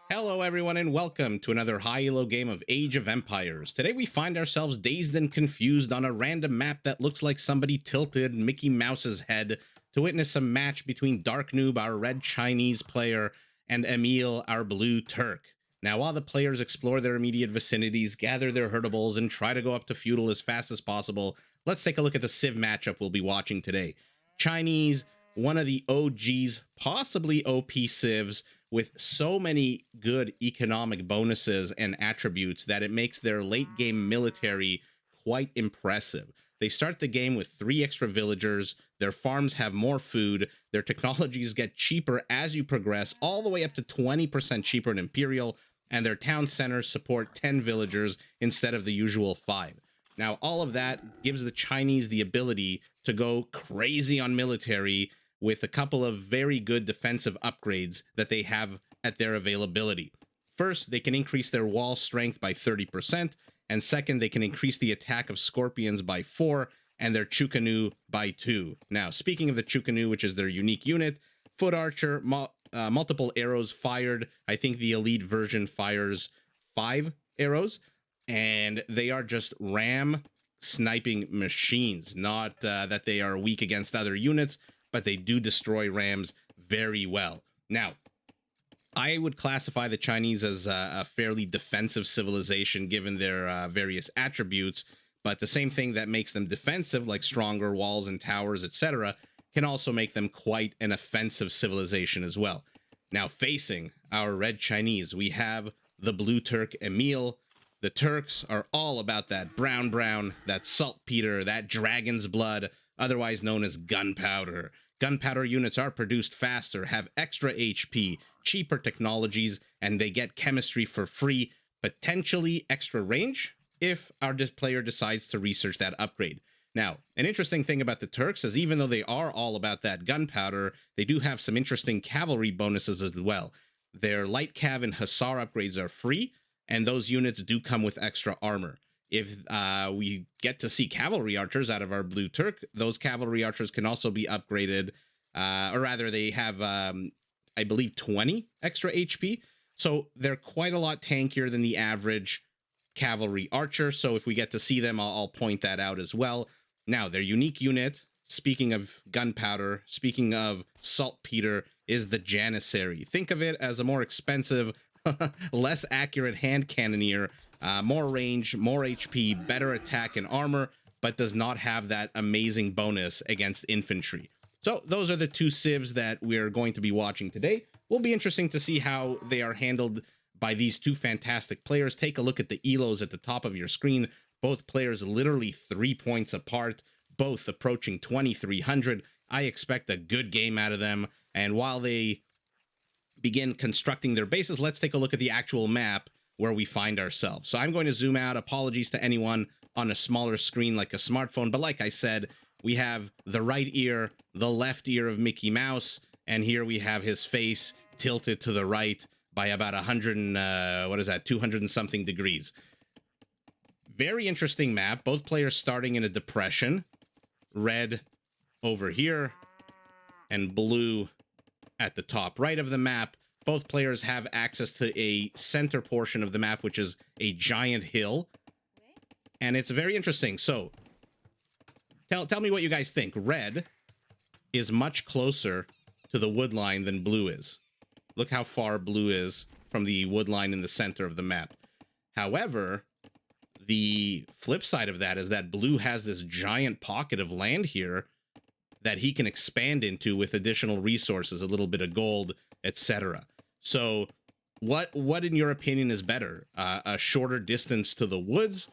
Hello, everyone, and welcome to another high-elo game of Age of Empires. Today we find ourselves dazed and confused on a random map that looks like somebody tilted Mickey Mouse's head to witness a match between Darknoob, our red Chinese player, and Emil, our blue Turk. Now, while the players explore their immediate vicinities, gather their herdables, and try to go up to Feudal as fast as possible, let's take a look at the Civ matchup we'll be watching today. Chinese, one of the OGs, possibly OP Civs, with so many good economic bonuses and attributes that it makes their late game military quite impressive. They start the game with 3 extra villagers, their farms have more food, their technologies get cheaper as you progress, all the way up to 20% cheaper in Imperial, and their town centers support 10 villagers instead of the usual 5. Now, all of that gives the Chinese the ability to go crazy on military with a couple of very good defensive upgrades that they have at their availability. First, they can increase their wall strength by 30%, and second, they can increase the attack of scorpions by 4 and their Chukanu by 2. Now, speaking of the Chukanu, which is their unique unit, foot archer, multiple arrows fired. I think the elite version fires 5 arrows, and they are just ram sniping machines. Not that they are weak against other units, but they do destroy rams very well. Now, I would classify the Chinese as a fairly defensive civilization given their various attributes, but the same thing that makes them defensive, like stronger walls and towers, etc., can also make them quite an offensive civilization as well. Now, facing our red Chinese, we have the blue Turk Emil. The Turks are all about that brown, that saltpeter, that dragon's blood, otherwise known as gunpowder. Gunpowder units are produced faster, have extra HP, cheaper technologies, and they get chemistry for free, potentially extra range if our player decides to research that upgrade. Now, an interesting thing about the Turks is even though they are all about that gunpowder, they do have some interesting cavalry bonuses as well. Their light cav and hussar upgrades are free, and those units do come with extra armor. If we get to see cavalry archers out of our blue Turk, those cavalry archers can also be upgraded, or rather they have, I believe, 20 extra HP. So they're quite a lot tankier than the average cavalry archer. So if we get to see them, I'll point that out as well. Now, their unique unit, speaking of gunpowder, speaking of saltpeter, is the Janissary. Think of it as a more expensive, less accurate hand cannoneer, more range, more HP, better attack and armor, but does not have that amazing bonus against infantry. So those are the 2 civs that we're going to be watching today. Will be interesting to see how they are handled by these 2 fantastic players. Take a look at the Elos at the top of your screen. Both players literally 3 points apart, both approaching 2,300. I expect a good game out of them. And while they begin constructing their bases, let's take a look at the actual map where we find ourselves. So I'm going to zoom out. Apologies to anyone on a smaller screen like a smartphone, but like I said, we have the right ear, the left ear of Mickey Mouse, and here we have his face tilted to the right by about 100 and, 200 and something degrees. Very interesting map. Both players starting in a depression. Red over here and blue at the top right of the map. Both players have access to a center portion of the map, which is a giant hill. And it's very interesting. So, tell me what you guys think. Red is much closer to the wood line than blue is. Look how far blue is from the wood line in the center of the map. However, the flip side of that is that blue has this giant pocket of land here that he can expand into with additional resources, a little bit of gold, etc. So what in your opinion is better? A shorter distance to the woods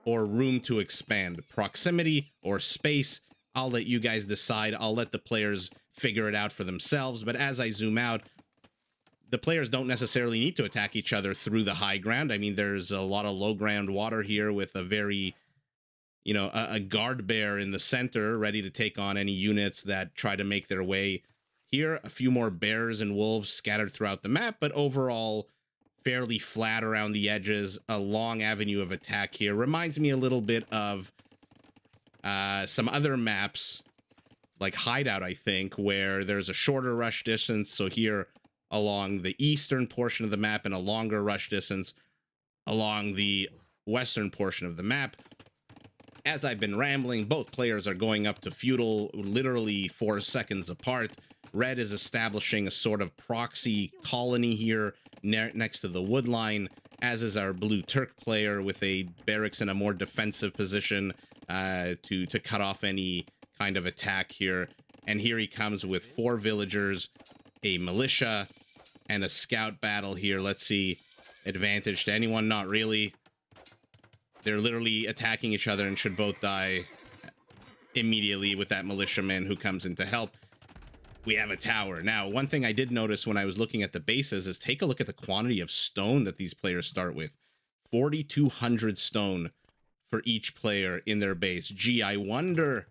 or room to expand? Proximity or space? I'll let you guys decide. I'll let the players figure it out for themselves. But as I zoom out, the players don't necessarily need to attack each other through the high ground. I mean, there's a lot of low ground water here with a very, a guard bear in the center ready to take on any units that try to make their way here. A few more bears and wolves scattered throughout the map, but overall fairly flat around the edges. A long avenue of attack here. Reminds me a little bit of some other maps like Hideout, I think, where there's a shorter rush distance. So here along the eastern portion of the map and a longer rush distance along the western portion of the map. As I've been rambling, both players are going up to Feudal literally 4 seconds apart. Red is establishing a sort of proxy colony here next to the woodline, as is our blue Turk player with a barracks in a more defensive position to cut off any kind of attack here. And here he comes with 4 villagers, a militia, and a scout battle here. Let's see. Advantage to anyone? Not really. They're literally attacking each other and should both die immediately with that militiaman who comes in to help. We have a tower. Now, one thing I did notice when I was looking at the bases is take a look at the quantity of stone that these players start with. 4,200 stone for each player in their base. Gee, I wonder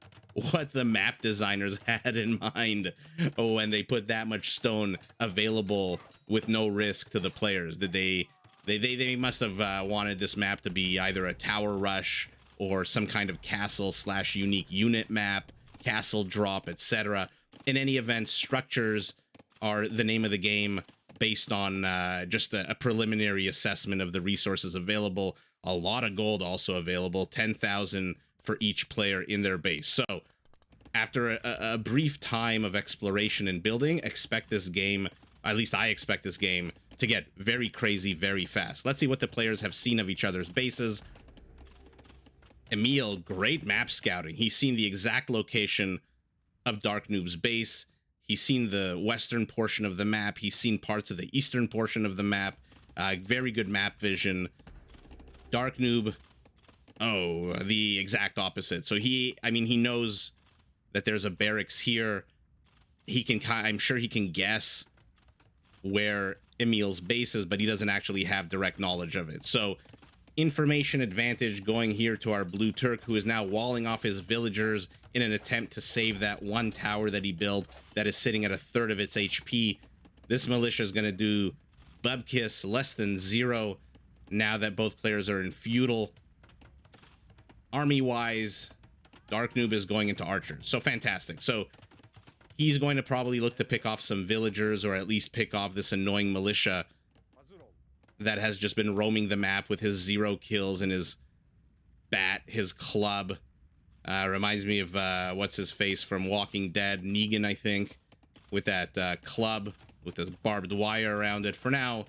what the map designers had in mind when they put that much stone available with no risk to the players. Did they must have wanted this map to be either a tower rush or some kind of castle / unique unit map, castle drop, etc. In any event, structures are the name of the game based on just a preliminary assessment of the resources available. A lot of gold also available, 10,000 for each player in their base. So after a brief time of exploration and building, expect this game, at least I expect this game, to get very crazy very fast. Let's see what the players have seen of each other's bases. Emil, great map scouting. He's seen the exact location of Darknoob's base. He's seen the western portion of the map. He's seen parts of the eastern portion of the map. Very good map vision. Darknoob, oh, the exact opposite. So he knows that there's a barracks here. I'm sure he can guess where Emil's base is, but he doesn't actually have direct knowledge of it. So information advantage going here to our blue Turk, who is now walling off his villagers in an attempt to save that one tower that he built that is sitting at 1/3 of its HP. This militia is going to do bubkiss less than 0 now that both players are in Feudal. Army wise, Darknoob is going into archers, so fantastic. So he's going to probably look to pick off some villagers, or at least pick off this annoying militia that has just been roaming the map with his 0 kills and his bat, his club. Reminds me of what's his face from Walking Dead, Negan, I think, with that club with this barbed wire around it. For now,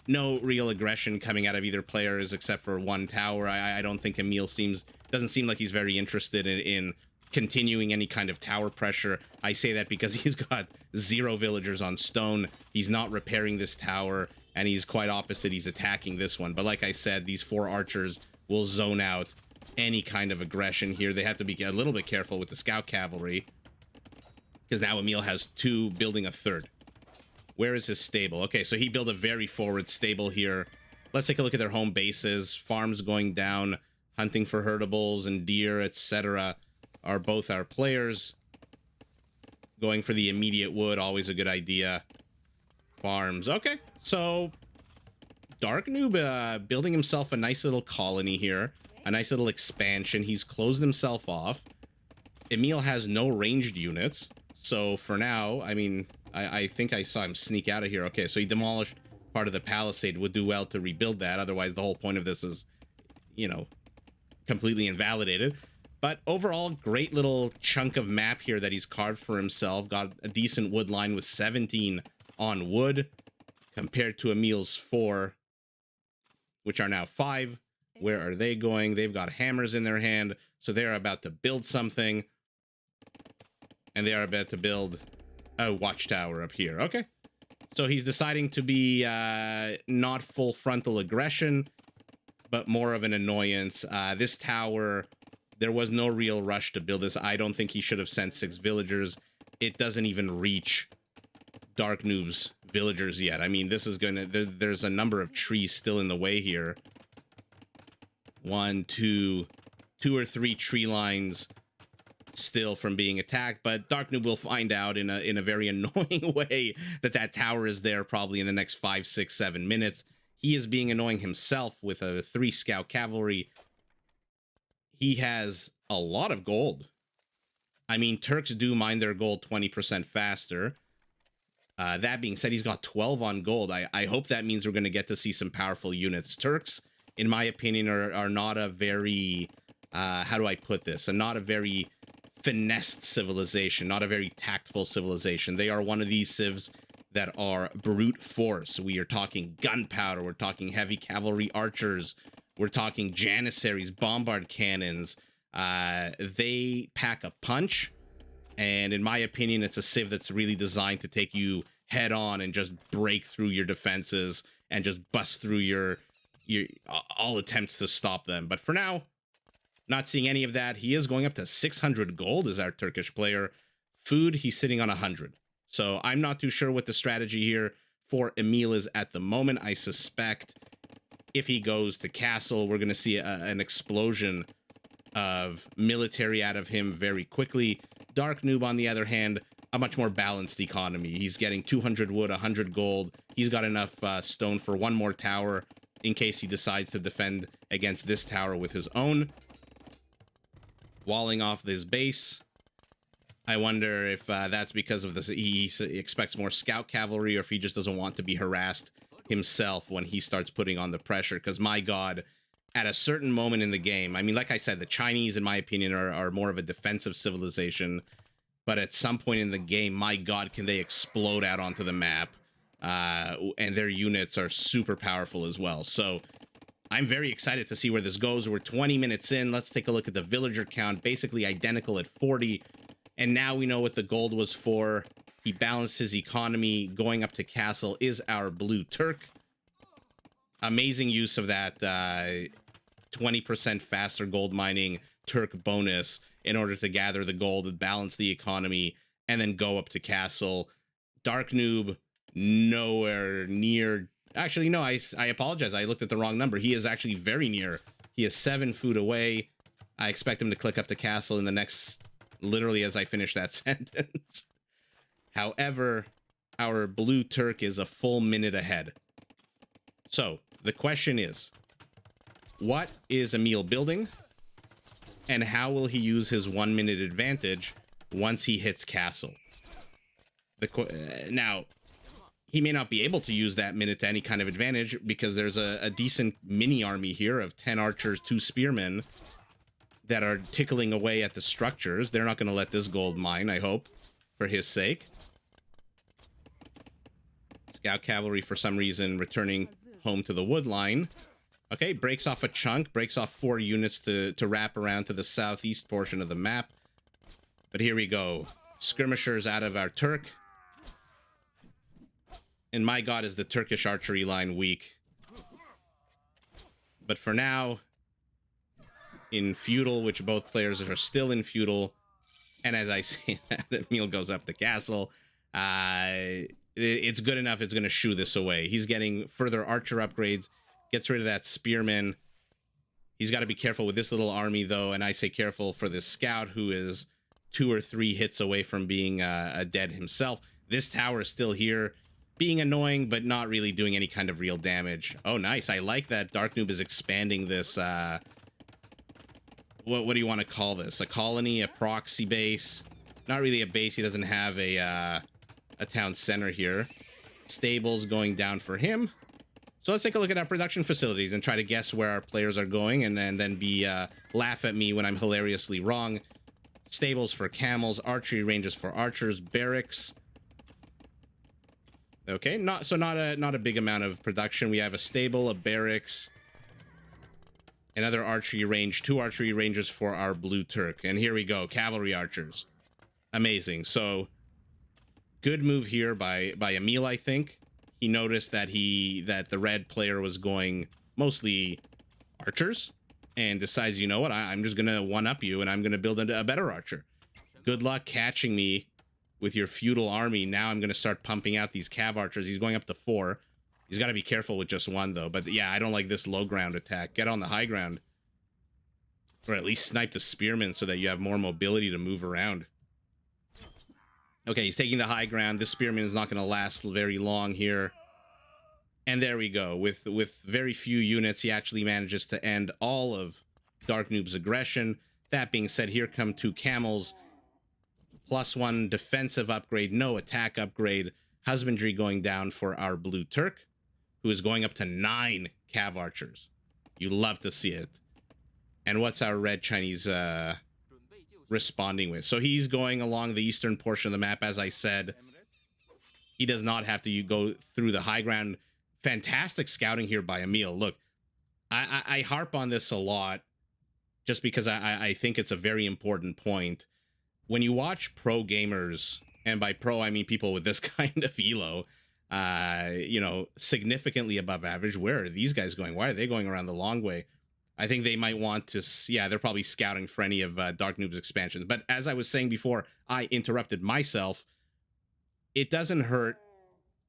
no real aggression coming out of either players except for one tower. I don't think Emil doesn't seem like he's very interested in continuing any kind of tower pressure. I say that because he's got 0 villagers on stone. He's not repairing this tower, and he's quite opposite. He's attacking this one. But like I said, these 4 archers will zone out any kind of aggression here. They have to be a little bit careful with the scout cavalry, because now Emil has 2 building a 3rd. Where is his stable? Okay, so he built a very forward stable here. Let's take a look at their home bases. Farms going down, hunting for herdables and deer, etc. are both our players. Going for the immediate wood, always a good idea. Farms. Okay, so Darknoob building himself a nice little colony here. A nice little expansion. He's closed himself off. Emil has no ranged units. So for now, I mean, I think I saw him sneak out of here. Okay, so he demolished part of the palisade. Would do well to rebuild that. Otherwise, the whole point of this is, you know, completely invalidated. But overall, great little chunk of map here that he's carved for himself. Got a decent wood line with 17 on wood compared to Emil's 4, which are now 5. Where are they going? They've got hammers in their hand, so they're about to build something. And they are about to build a watchtower up here. Okay. So he's deciding to be not full frontal aggression, but more of an annoyance. This tower, there was no real rush to build this. I don't think he should have sent 6 villagers. It doesn't even reach Darknoob's villagers yet. I mean, this is gonna... There's a number of trees still in the way here. 1, 2 or 3 tree lines still from being attacked, but Darknoob will find out in a very annoying way that tower is there probably in the next 5, 6, 7 minutes. He is being annoying himself with a 3 scout cavalry. He has a lot of gold. I mean, Turks do mine their gold 20% faster. That being said, he's got 12 on gold. I hope that means we're going to get to see some powerful units. Turks, in my opinion, are not a very, how do I put this? Not a very finessed civilization, not a very tactful civilization. They are one of these civs that are brute force. We are talking gunpowder. We're talking heavy cavalry archers. We're talking janissaries, bombard cannons. They pack a punch. And in my opinion, it's a civ that's really designed to take you head on and just break through your defenses and just bust through your all attempts to stop them. But for now, not seeing any of that. He is going up to 600 gold as our Turkish player. Food, he's sitting on 100. So I'm not too sure what the strategy here for Emil is at the moment. I suspect if he goes to castle, we're going to see an explosion of military out of him very quickly. Darknoob, on the other hand, a much more balanced economy. He's getting 200 wood, 100 gold. He's got enough stone for one more tower in case he decides to defend against this tower with his own. Walling off this base. I wonder if that's because of this. He expects more scout cavalry, or if he just doesn't want to be harassed himself when he starts putting on the pressure. Because my God, at a certain moment in the game, I mean, like I said, the Chinese, in my opinion, are more of a defensive civilization. But at some point in the game, my God, can they explode out onto the map? And their units are super powerful as well. So I'm very excited to see where this goes. We're 20 minutes in. Let's take a look at the villager count. Basically identical at 40. And now we know what the gold was for. He balanced his economy. Going up to castle is our blue Turk. Amazing use of that 20% faster gold mining Turk bonus in order to gather the gold and balance the economy and then go up to castle. Darknoob, nowhere near. Actually, no, I apologize. I looked at the wrong number. He is actually very near. He is 7 food away. I expect him to click up to castle in the next, literally as I finish that sentence. However, our blue Turk is a full minute ahead. So the question is, what is Emil building? And how will he use his 1 minute advantage once he hits castle? Now, he may not be able to use that minute to any kind of advantage because there's a decent mini army here of 10 archers, 2 spearmen that are tickling away at the structures. They're not going to let this gold mine, I hope, for his sake. Scout cavalry, for some reason, returning home to the wood line. Okay, breaks off a chunk, breaks off 4 units to wrap around to the southeast portion of the map. But here we go. Skirmishers out of our Turk. And my God, is the Turkish archery line weak. But for now, in Feudal, which both players are still in Feudal, and as I say that, Emil goes up the castle, it's good enough. It's going to shoo this away. He's getting further archer upgrades, gets rid of that spearman. He's got to be careful with this little army, though, and I say careful for this scout, who is 2 or 3 hits away from being dead himself. This tower is still here, being annoying, but not really doing any kind of real damage. Oh, nice. I like that Darknoob is expanding this, what do you want to call this? A colony, a proxy base? Not really a base. He doesn't have a town center here. Stables going down for him. So let's take a look at our production facilities and try to guess where our players are going, and then laugh at me when I'm hilariously wrong. Stables for camels, archery ranges for archers, barracks. Okay, not a big amount of production. We have a stable, a barracks, another archery range, 2 archery ranges for our blue Turk. And here we go, cavalry archers. Amazing. So good move here by Emil, I think. He noticed that the red player was going mostly archers and decides, you know what, I'm just gonna one-up you and I'm gonna build a better archer. Good luck catching me with your feudal army. Now I'm gonna start pumping out these cav archers. He's going up to 4. He's got to be careful with just 1, though. But yeah, I don't like this low ground attack. Get on the high ground. Or at least snipe the spearmen so that you have more mobility to move around. Okay, he's taking the high ground. This spearman is not going to last very long here. And there we go. With very few units, he actually manages to end all of Darknoob's aggression. That being said, here come 2 camels. +1 defensive upgrade, no attack upgrade. husbandry going down for our blue Turk, who is going up to 9 cav archers. You love to see it. And what's our red Chinese responding with? So he's going along the eastern portion of the map, as I said. He does not have to go through the high ground. Fantastic scouting here by Emil. Look, I harp on this a lot just because I think it's a very important point. When you watch pro gamers, and by pro, I mean people with this kind of elo, you know, significantly above average, where are these guys going? Why are they going around the long way? I think they might want to, yeah, they're probably scouting for any of Darknoob's expansions. But as I was saying before, I interrupted myself. It doesn't hurt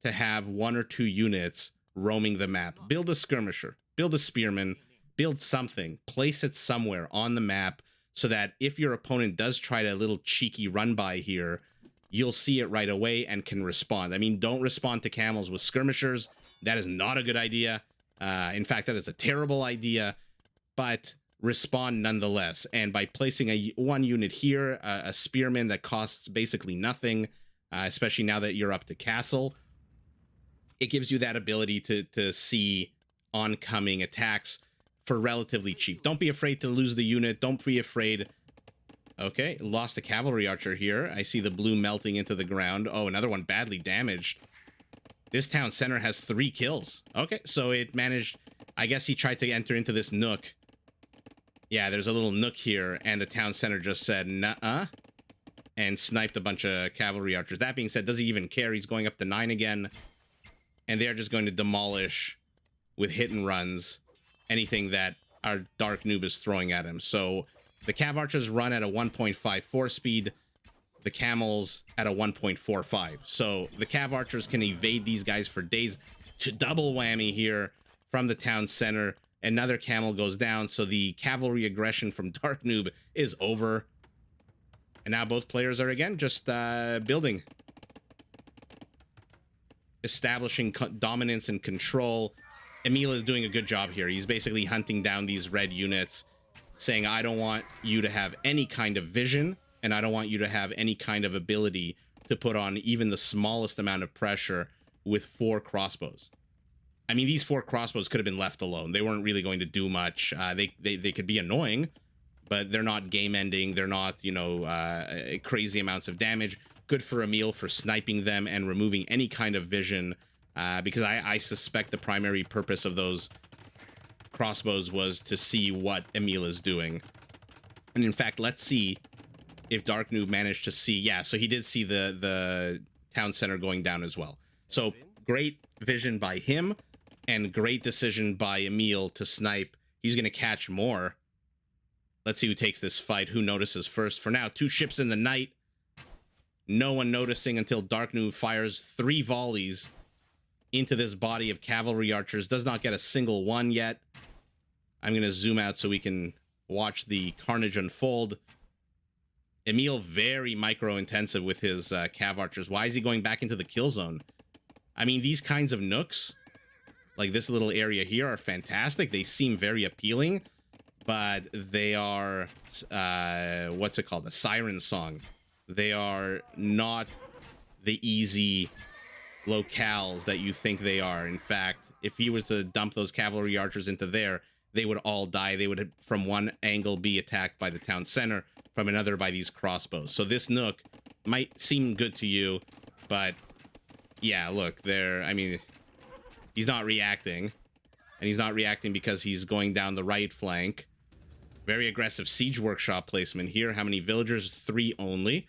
to have 1 or 2 units roaming the map. Build a skirmisher, build a spearman, build something, place it somewhere on the map so that if your opponent does try a little cheeky run by here, you'll see it right away and can respond. I mean, don't respond to camels with skirmishers. That is not a good idea. In fact, that is a terrible idea, but respond nonetheless. And by placing one unit here, a spearman that costs basically nothing, especially now that you're up to castle, it gives you that ability to see oncoming attacks for relatively cheap. Don't be afraid to lose the unit. Don't be afraid. Okay, lost a cavalry archer here. I see the blue melting into the ground. Oh, another one badly damaged. This town center has 3 kills. Okay, so it managed. I guess he tried to enter into this nook. Yeah, there's a little nook here, and the town center just said, nuh-uh, and sniped a bunch of cavalry archers. That being said, does he even care? He's going up to 9 again, and they're just going to demolish with hit and runs anything that our Darknoob is throwing at him. So the cav archers run at a 1.54 speed, the camels at a 1.45. So the cav archers can evade these guys for days. To double whammy here from the town center. Another camel goes down, so the cavalry aggression from Darknoob is over. And now both players are again just building. Establishing dominance and control. Emil is doing a good job here. He's basically hunting down these red units, saying, I don't want you to have any kind of vision, and I don't want you to have any kind of ability to put on even the smallest amount of pressure with 4 crossbows. I mean, these 4 crossbows could have been left alone. They weren't really going to do much. They could be annoying, but they're not game-ending. They're not, you know, crazy amounts of damage. Good for Emil for sniping them and removing any kind of vision, because I suspect the primary purpose of those crossbows was to see what Emil is doing. And in fact, let's see if Darknoob managed to see. Yeah, so he did see the town center going down as well. So great vision by him and great decision by Emil to snipe. He's going to catch more. Let's see who takes this fight, who notices first. For now, 2 ships in the night. No one noticing until Darknoob fires 3 volleys into this body of cavalry archers. Does not get a single one yet. I'm going to zoom out so we can watch the carnage unfold. Emil very micro-intensive with his cav archers. Why is he going back into the kill zone? I mean, these kinds of nooks, like this little area here, are fantastic. They seem very appealing, but they are, what's it called? A siren song. They are not the easy locales that you think they are. In fact, if he was to dump those cavalry archers into there, they would all die. They would, from one angle, be attacked by the town center, from another by these crossbows. So this nook might seem good to you, but yeah, look, I mean, he's not reacting, and he's not reacting because he's going down the right flank. Very aggressive siege workshop placement here. How many villagers? 3 only.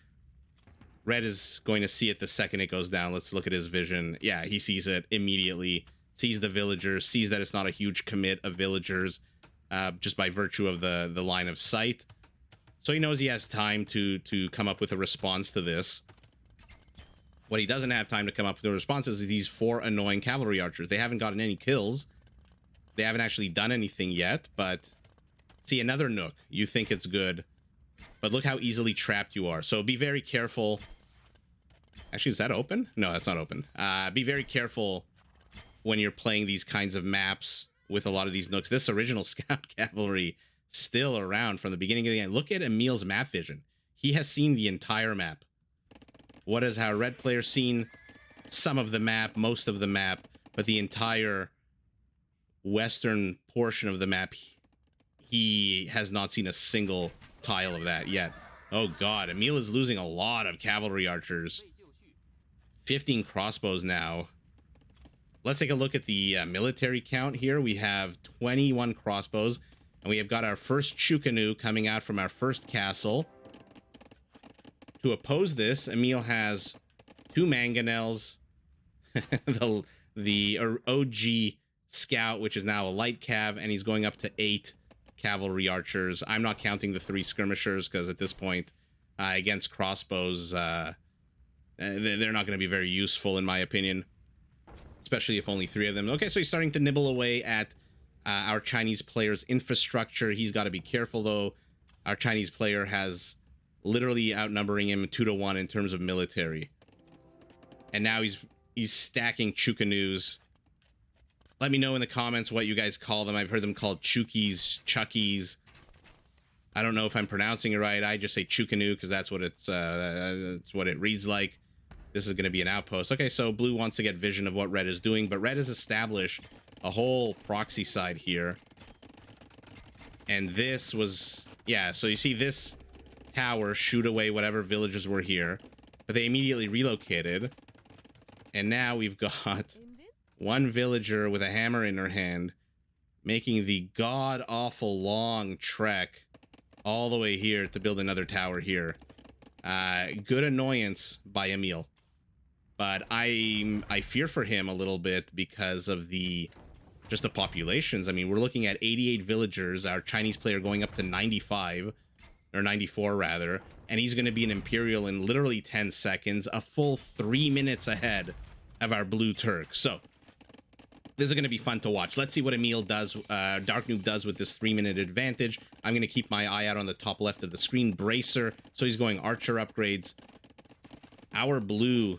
Red is going to see it the second it goes down. Let's look at his vision. Yeah, he sees it immediately. Sees the villagers. Sees that it's not a huge commit of villagers, just by virtue of the line of sight. So he knows he has time to come up with a response to this. What he doesn't have time to come up with a response is these 4 annoying cavalry archers. They haven't gotten any kills. They haven't actually done anything yet, but see, another nook. You think it's good, but look how easily trapped you are. So be very careful. Actually, is that open? No, that's not open. Be very careful when you're playing these kinds of maps with a lot of these nooks. This original scout cavalry still around from the beginning of the game. Look at Emil's map vision. He has seen the entire map. What has our red player seen? some of the map, most of the map, but the entire western portion of the map, he has not seen a single tile of that yet. Oh god, Emil is losing a lot of cavalry archers. 15 crossbows now. Let's take a look at the military count here. We have 21 crossbows, and we have got our first Chukanu coming out from our first castle. To oppose this, Emil has 2 mangonels, the OG scout, which is now a light cav, and he's going up to 8 cavalry archers. I'm not counting the 3 skirmishers because at this point, against crossbows, they're not going to be very useful in my opinion, especially if only 3 of them. Okay, so he's starting to nibble away at our Chinese player's infrastructure. He's got to be careful though. Our Chinese player has literally outnumbering him 2-to-1 in terms of military. And now he's stacking Chukanus. Let me know in the comments what you guys call them. I've heard them called Chukis, Chuckies. I don't know if I'm pronouncing it right. I just say Chukanu because that's what that's what it reads like. This is going to be an outpost. Okay, so blue wants to get vision of what red is doing, but red has established a whole proxy side here. And this was, yeah, so you see this tower shoot away whatever villagers were here, but they immediately relocated. And now we've got one villager with a hammer in her hand making the god-awful long trek all the way here to build another tower here. Good annoyance by Emil. But I fear for him a little bit because of just the populations. I mean, we're looking at 88 villagers, our Chinese player going up to 95, or 94 rather, and he's going to be an Imperial in literally 10 seconds, a full 3 minutes ahead of our blue Turk. So this is going to be fun to watch. Let's see what Emil does, Darknoob does with this 3-minute advantage. I'm going to keep my eye out on the top left of the screen. Bracer, so he's going archer upgrades. Our blue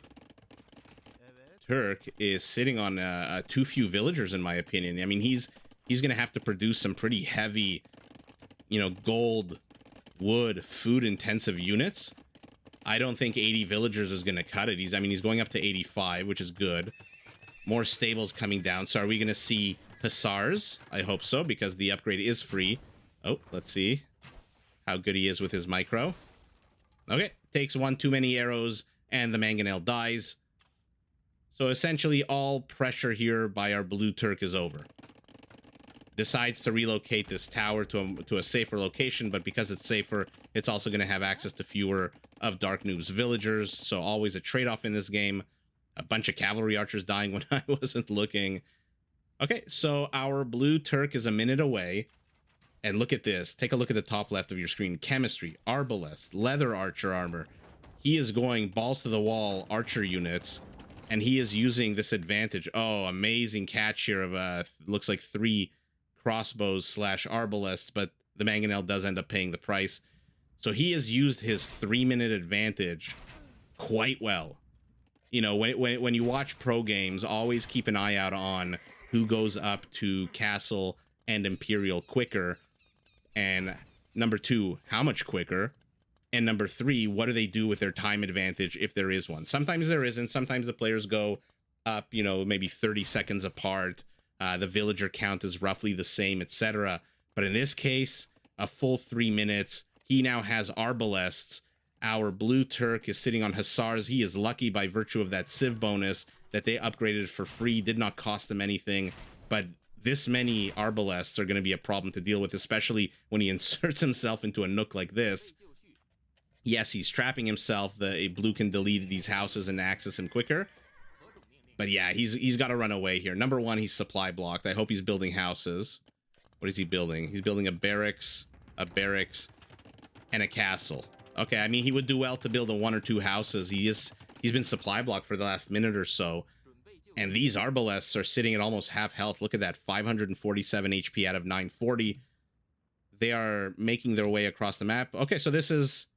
Turk is sitting on too few villagers, in my opinion. I mean, he's going to have to produce some pretty heavy, you know, gold, wood, food-intensive units. I don't think 80 villagers is going to cut it. He's going up to 85, which is good. More stables coming down. So are we going to see hussars? I hope so, because the upgrade is free. Oh, let's see how good he is with his micro. Okay, takes one too many arrows, and the mangonel dies. So essentially, all pressure here by our blue Turk is over. Decides to relocate this tower to a safer location, but because it's safer, it's also going to have access to fewer of Darknoob's villagers. So always a trade-off in this game. A bunch of cavalry archers dying when I wasn't looking. Okay, so our blue Turk is a minute away. And look at this. Take a look at the top left of your screen. Chemistry, arbalest, leather archer armor. He is going balls to the wall archer units. And he is using this advantage. Oh, amazing catch here of looks like 3 crossbows / arbalests, but the mangonel does end up paying the price. So he has used his 3-minute advantage quite well. You know, when you watch pro games, always keep an eye out on who goes up to castle and Imperial quicker. And number 2, how much quicker? And number 3, what do they do with their time advantage if there is one? Sometimes there isn't. Sometimes the players go up, you know, maybe 30 seconds apart. The villager count is roughly the same, etc. But in this case, a full 3 minutes. He now has arbalests. Our blue Turk is sitting on hussars. He is lucky by virtue of that civ bonus that they upgraded for free. Did not cost them anything. But this many arbalests are going to be a problem to deal with, especially when he inserts himself into a nook like this. Yes, he's trapping himself. A blue can delete these houses and access him quicker. But yeah, he's got to run away here. Number 1, he's supply blocked. I hope he's building houses. What is he building? He's building a barracks, and a castle. Okay, I mean, he would do well to build 1 or 2 houses. He's been supply blocked for the last minute or so. And these arbalests are sitting at almost half health. Look at that, 547 HP out of 940. They are making their way across the map. Okay, so this is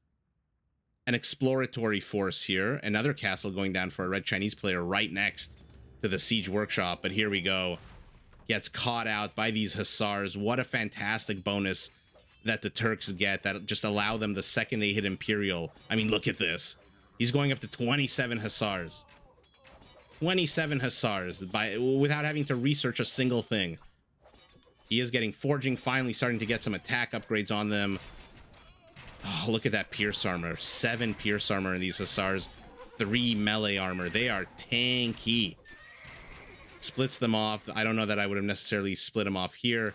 an exploratory force here. Another castle going down for a red Chinese player right next to the siege workshop. But here we go. Gets caught out by these hussars. What a fantastic bonus that the Turks get that just allow them the second they hit Imperial. I mean, look at this. He's going up to 27 hussars. 27 hussars without having to research a single thing. He is getting forging, finally starting to get some attack upgrades on them. Oh, look at that pierce armor. 7 pierce armor in these hussars. 3 melee armor. They are tanky. Splits them off. I don't know that I would have necessarily split them off here.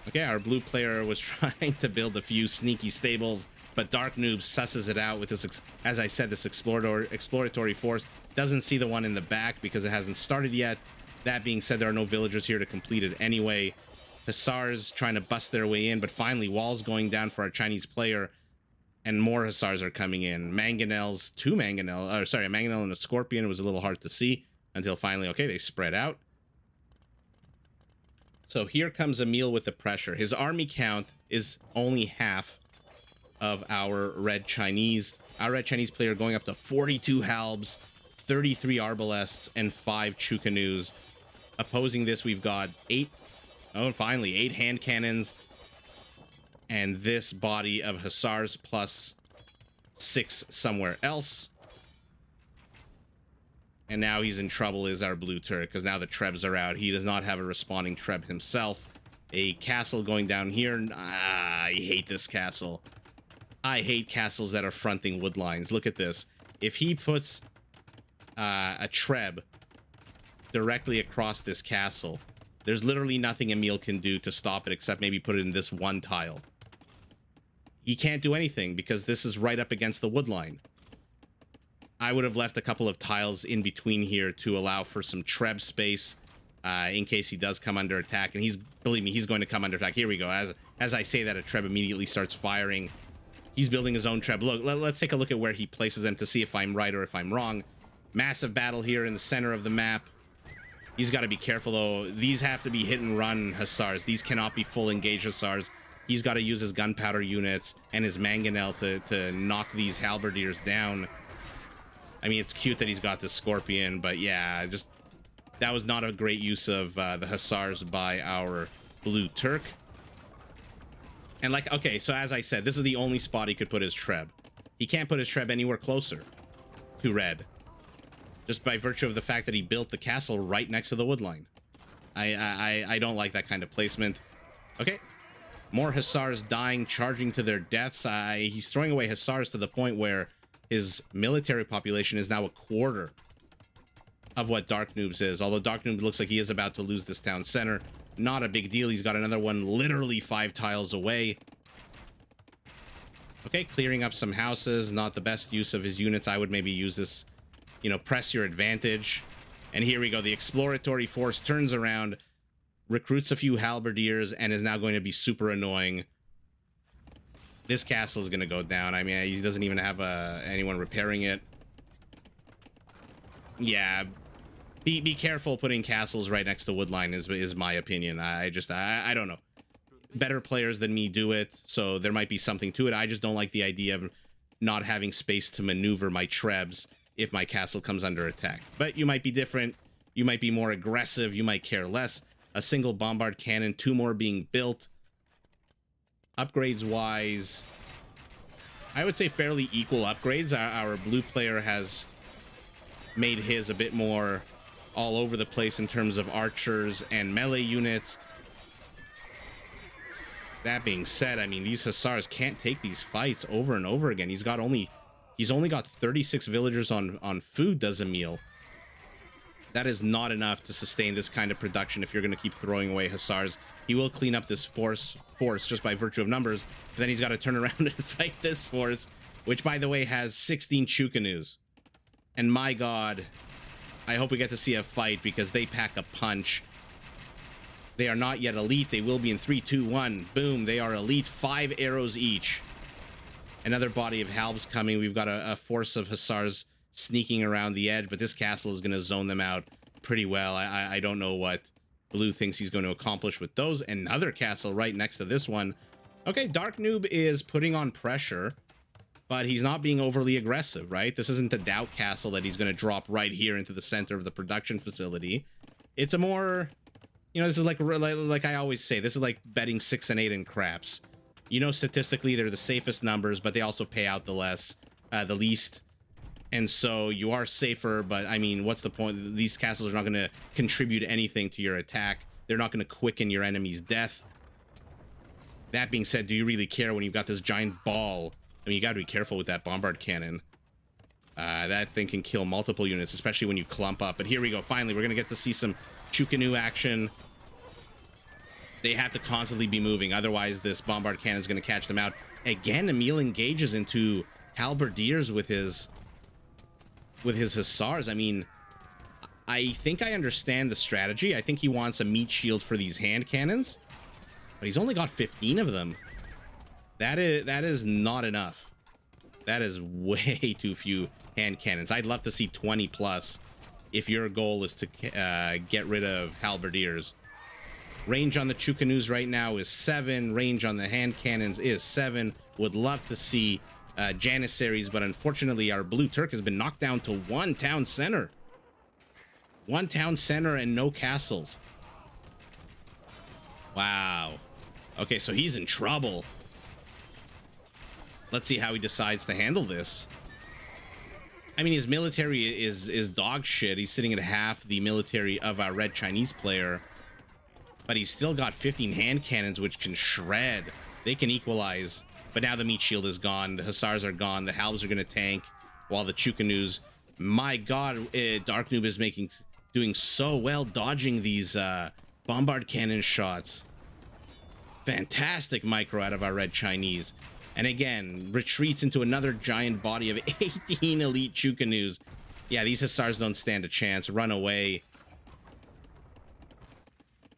Okay, our blue player was trying to build a few sneaky stables, but Darknoob susses it out with this, as I said, this exploratory force. Doesn't see the one in the back because it hasn't started yet. That being said, there are no villagers here to complete it anyway. Hussars trying to bust their way in, but finally walls going down for our Chinese player, and more hussars are coming in. Mangonels, 2 mangonel, sorry, a mangonel and a scorpion. It was a little hard to see until finally, okay, they spread out. So here comes Emil with the pressure. His army count is only half of our red Chinese. Our red Chinese player going up to 42 halbs, 33 arbalests, and 5 chucanoos. Opposing this, we've got 8 hand cannons, and this body of hussars plus 6 somewhere else. And now he's in trouble, is our blue Turk, because now the Trebs are out. He does not have a responding Treb himself. A castle going down here. I hate this castle. I hate castles that are fronting wood lines. Look at this. If he puts a Treb directly across this castle, there's literally nothing Emil can do to stop it except maybe put it in this one tile. He can't do anything because this is right up against the wood line. I would have left a couple of tiles in between here to allow for some Treb space in case he does come under attack. And believe me, he's going to come under attack. Here we go. As I say that, a Treb immediately starts firing. He's building his own Treb. Look, let's take a look at where he places them to see if I'm right or if I'm wrong. Massive battle here in the center of the map. He's got to be careful, though. These have to be hit and run hussars. These cannot be full engaged hussars. He's got to use his gunpowder units and his mangonel to knock these halberdiers down. I mean, it's cute that he's got this scorpion, but yeah, that was not a great use of the hussars by our blue Turk. And like, okay, so as I said, this is the only spot he could put his Treb. He can't put his Treb anywhere closer to red, just by virtue of the fact that he built the castle right next to the wood line. I don't like that kind of placement. Okay, more hussars dying, charging to their deaths. He's throwing away hussars to the point where his military population is now a quarter of what Darknoob's is. Although Darknoob looks like he is about to lose this town center. Not a big deal. He's got another one literally 5 tiles away. Okay, clearing up some houses. Not the best use of his units. I would maybe use this, you know, press your advantage. And here we go. The exploratory force turns around, recruits a few halberdiers, and is now going to be super annoying. This castle is going to go down. I mean, he doesn't even have anyone repairing it. Yeah, be careful putting castles right next to woodline is my opinion. I don't know. Better players than me do it, so there might be something to it. I just don't like the idea of not having space to maneuver my Trebs if my castle comes under attack. But you might be different. You might be more aggressive. You might care less. A single bombard cannon, 2 more being built. Upgrades wise, I would say fairly equal upgrades. Our blue player has made his a bit more all over the place in terms of archers and melee units. That being said, I mean, these hussars can't take these fights over and over again. He's only got 36 villagers on food, does Emil. That is not enough to sustain this kind of production if you're going to keep throwing away hussars. He will clean up this force just by virtue of numbers, but then he's got to turn around and fight this force, which, by the way, has 16 chucanoos. And my god, I hope we get to see a fight because they pack a punch. They are not yet elite. They will be in 3, 2, 1. Boom, they are elite. 5 arrows each. Another body of halbs coming. We've got a force of hussars sneaking around the edge, but this castle is going to zone them out pretty well. I don't know what blue thinks he's going to accomplish with those. Another castle right next to this one. Okay, Darknoob is putting on pressure, but he's not being overly aggressive, right? This isn't the doubt castle that he's going to drop right here into the center of the production facility. It's a more, you know, this is like I always say, this is like betting 6 and 8 in craps. You know, statistically, they're the safest numbers, but they also pay out the least. And so you are safer, but I mean, what's the point? These castles are not going to contribute anything to your attack. They're not going to quicken your enemy's death. That being said, do you really care when you've got this giant ball? I mean, you got to be careful with that bombard cannon. That thing can kill multiple units, especially when you clump up. But here we go. Finally, we're going to get to see some Chukanu action. They have to constantly be moving. Otherwise, this bombard cannon is going to catch them out. Again, Emil engages into halberdiers with his hussars. I mean, I think I understand the strategy. I think he wants a meat shield for these hand cannons, but he's only got 15 of them. That is not enough. That is way too few hand cannons. I'd love to see 20 plus if your goal is to get rid of halberdiers. Range on the Chukanus right now is 7. Range on the hand cannons is 7. Would love to see Janissaries, but unfortunately our blue Turk has been knocked down to 1 town center. 1 town center and no castles. Wow. Okay, so he's in trouble. Let's see how he decides to handle this. I mean, his military is dog shit. He's sitting at half the military of our red Chinese player, but he's still got 15 hand cannons, which can shred. They can equalize. But now the meat shield is gone. The hussars are gone. The halbs are going to tank, while the Chukanus, my god, Darknoob is doing so well dodging these bombard cannon shots. Fantastic micro out of our red Chinese. And again, retreats into another giant body of 18 elite Chukanus. Yeah, these hussars don't stand a chance. Run away.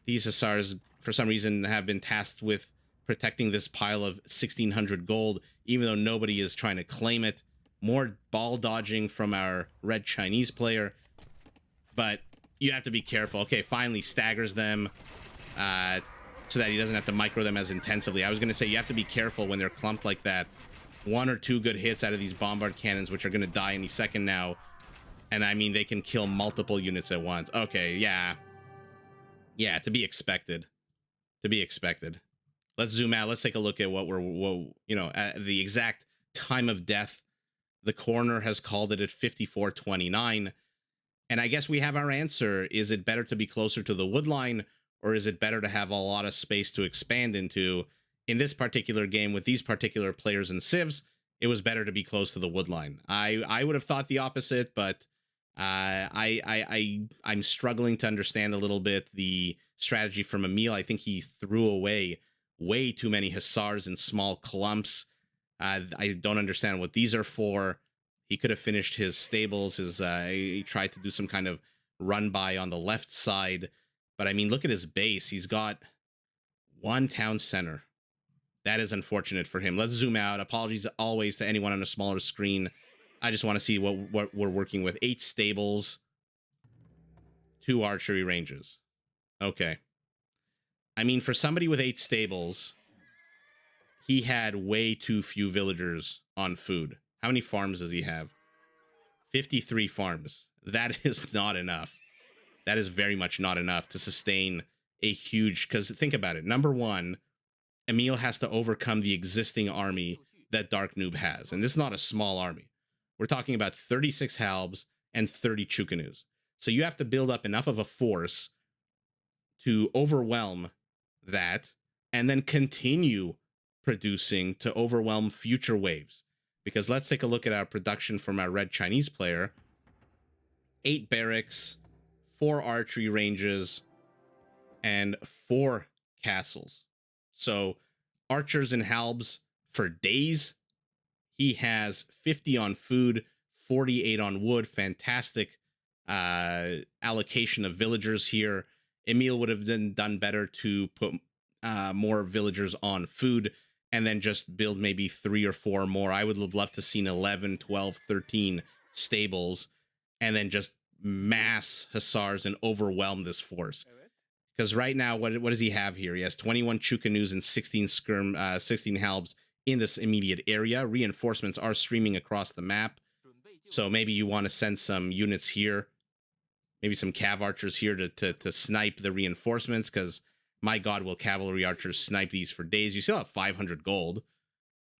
These hussars, for some reason, have been tasked with protecting this pile of 1,600 gold, even though nobody is trying to claim it. More ball dodging from our red Chinese player. But you have to be careful. Okay, finally staggers them so that he doesn't have to micro them as intensively. I was going to say you have to be careful when they're clumped like that. 1 or 2 good hits out of these bombard cannons, which are going to die any second now. And I mean, they can kill multiple units at once. Okay, yeah. Yeah, to be expected. To be expected. Let's zoom out. Let's take a look at what at the exact time of death. The coroner has called it at 54:29. And I guess we have our answer. Is it better to be closer to the woodline, or is it better to have a lot of space to expand into? In this particular game, with these particular players and civs, it was better to be close to the woodline. I would have thought the opposite, but I'm struggling to understand a little bit the strategy from Emil. I think he threw away way too many hussars in small clumps. I don't understand what these are for. He could have finished his stables. He tried to do some kind of run by on the left side. But I mean, look at his base. He's got 1 town center. That is unfortunate for him. Let's zoom out. Apologies always to anyone on a smaller screen. I just want to see what we're working with. 8 stables, 2 archery ranges. Okay. I mean, for somebody with 8 stables, he had way too few villagers on food. How many farms does he have? 53 farms. That is not enough. That is very much not enough to sustain a huge... Because think about it. Number one, Emil has to overcome the existing army that Darknoob has. And this is not a small army. We're talking about 36 halbs and 30 Chukanus. So you have to build up enough of a force to overwhelm that and then continue producing to overwhelm future waves. Because let's take a look at our production from our red Chinese player. 8 barracks, 4 archery ranges, and 4 castles. So archers and halbs for days. He has 50 on food, 48 on wood. Fantastic allocation of villagers here. Emil would have done better to put more villagers on food and then just build maybe 3 or 4 more. I would have loved to seen 11, 12, 13 stables and then just mass hussars and overwhelm this force. Because right now, what does he have here? He has 21 Chukanus and 16 halbs in this immediate area. Reinforcements are streaming across the map. So maybe you want to send some units here. Maybe some cav archers here to snipe the reinforcements, because my god, will cavalry archers snipe these for days. You still have 500 gold.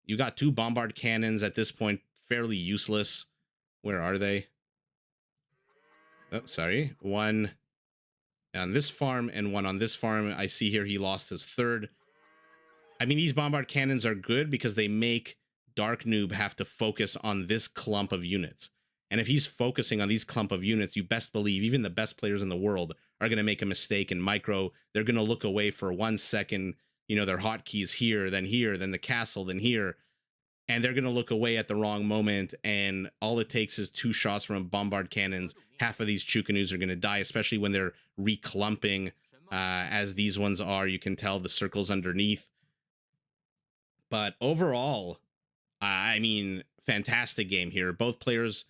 You got 2 bombard cannons at this point, fairly useless. Where are they? Oh, sorry. One on this farm and one on this farm. I see here he lost his third. I mean, these bombard cannons are good because they make Darknoob have to focus on this clump of units. And if he's focusing on these clump of units, you best believe even the best players in the world are going to make a mistake in micro. They're going to look away for 1 second, you know, their hotkeys here, then the castle, then here. And they're going to look away at the wrong moment. And all it takes is 2 shots from bombard cannons. Half of these Chukanus are going to die, especially when they're reclumping, as these ones are. You can tell the circles underneath. But overall, I mean, fantastic game here. Both players,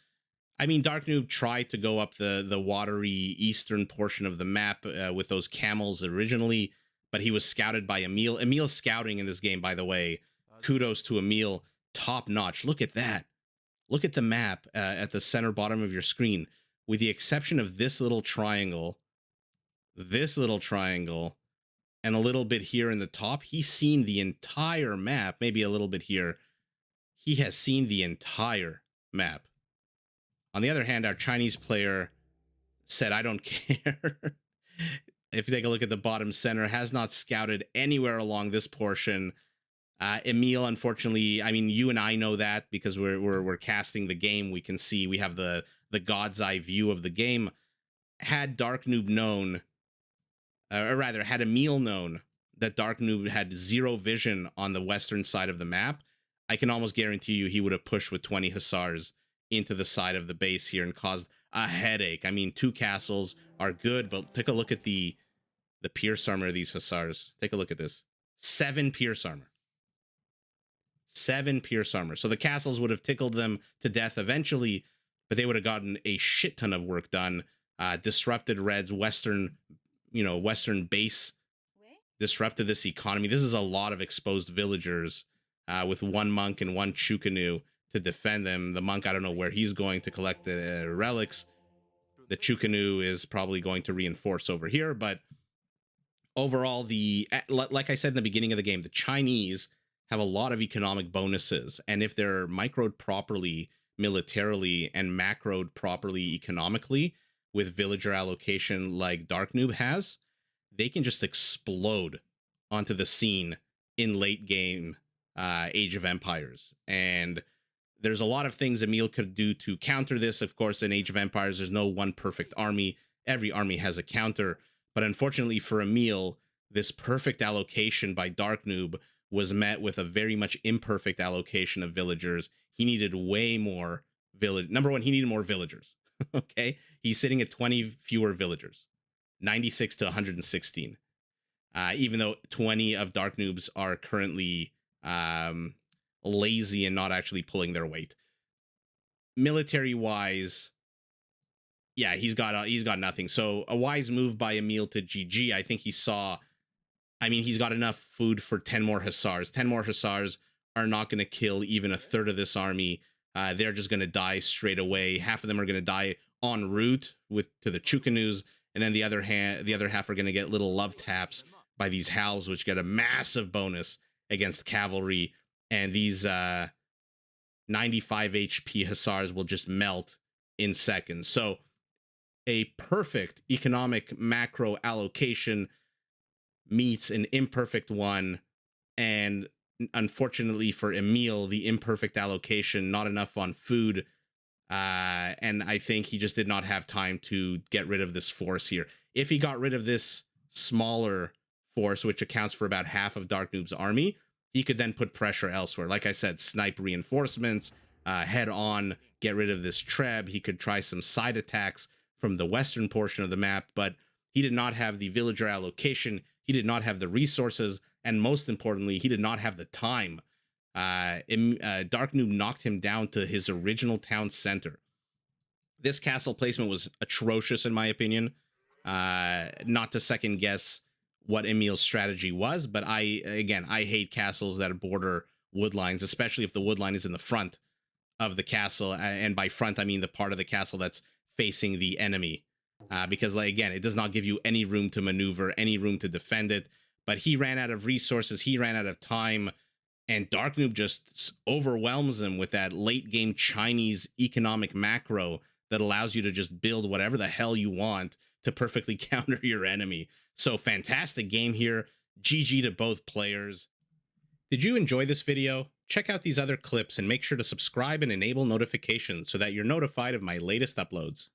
I mean, Darknoob tried to go up the watery eastern portion of the map with those camels originally, but he was scouted by Emil. Emil's scouting in this game, by the way, kudos to Emil, top notch. Look at that. Look at the map at the center bottom of your screen. With the exception of this little triangle, and a little bit here in the top, he's seen the entire map, maybe a little bit here. He has seen the entire map. On the other hand, our Chinese player said, I don't care. If you take a look at the bottom center, has not scouted anywhere along this portion. Emil, unfortunately, I mean, you and I know that because we're casting the game. We can see we have the God's eye view of the game. Had Darknoob known, or rather, had Emil known that Darknoob had zero vision on the western side of the map, I can almost guarantee you he would have pushed with 20 Hussars into the side of the base here and caused a headache. I mean, 2 castles are good, but take a look at the pierce armor of these Hussars. Take a look at this. 7 pierce armor. 7 pierce armor. So the castles would have tickled them to death eventually, but they would have gotten a shit ton of work done. Disrupted Red's western base, disrupted this economy. This is a lot of exposed villagers with 1 monk and 1 Chukanu to defend them. The monk, I don't know where he's going to collect the relics. The Chukanu is probably going to reinforce over here, but overall, like I said in the beginning of the game, the Chinese have a lot of economic bonuses, and if they're microed properly militarily and macroed properly economically with villager allocation like Darknoob has, they can just explode onto the scene in late game Age of Empires. And there's a lot of things Emil could do to counter this. Of course, in Age of Empires, there's no one perfect army. Every army has a counter. But unfortunately for Emil, this perfect allocation by Darknoob was met with a very much imperfect allocation of villagers. He needed way more Number one, he needed more villagers. Okay? He's sitting at 20 fewer villagers. 96 to 116. Even though 20 of Darknoob's are currently lazy and not actually pulling their weight. Military wise, yeah, he's got nothing. So a wise move by Emil to GG. I think he's got enough food for 10 more Hussars. 10 more Hussars are not going to kill even a third of this army. They're just going to die straight away. Half of them are going to die en route to the Chukanus, and then the other half are going to get little love taps by these Hals, which get a massive bonus against cavalry. And these 95 HP Hussars will just melt in seconds. So a perfect economic macro allocation meets an imperfect one, and unfortunately for Emil, the imperfect allocation, not enough on food, and I think he just did not have time to get rid of this force here. If he got rid of this smaller force, which accounts for about half of Darknoob's army, he could then put pressure elsewhere. Like I said, snipe reinforcements, head on, get rid of this Treb. He could try some side attacks from the western portion of the map, but he did not have the villager allocation. He did not have the resources, and most importantly, he did not have the time. Darknoob knocked him down to his original town center. This castle placement was atrocious, in my opinion. Not to second guess what Emil's strategy was, but I hate castles that border woodlines, especially if the woodline is in the front of the castle. And by front, I mean the part of the castle that's facing the enemy. Because, again, it does not give you any room to maneuver, any room to defend it. But he ran out of resources. He ran out of time. and Darknoob just overwhelms them with that late game Chinese economic macro that allows you to just build whatever the hell you want to perfectly counter your enemy. So fantastic game here. GG to both players. Did you enjoy this video? Check out these other clips and make sure to subscribe and enable notifications so that you're notified of my latest uploads.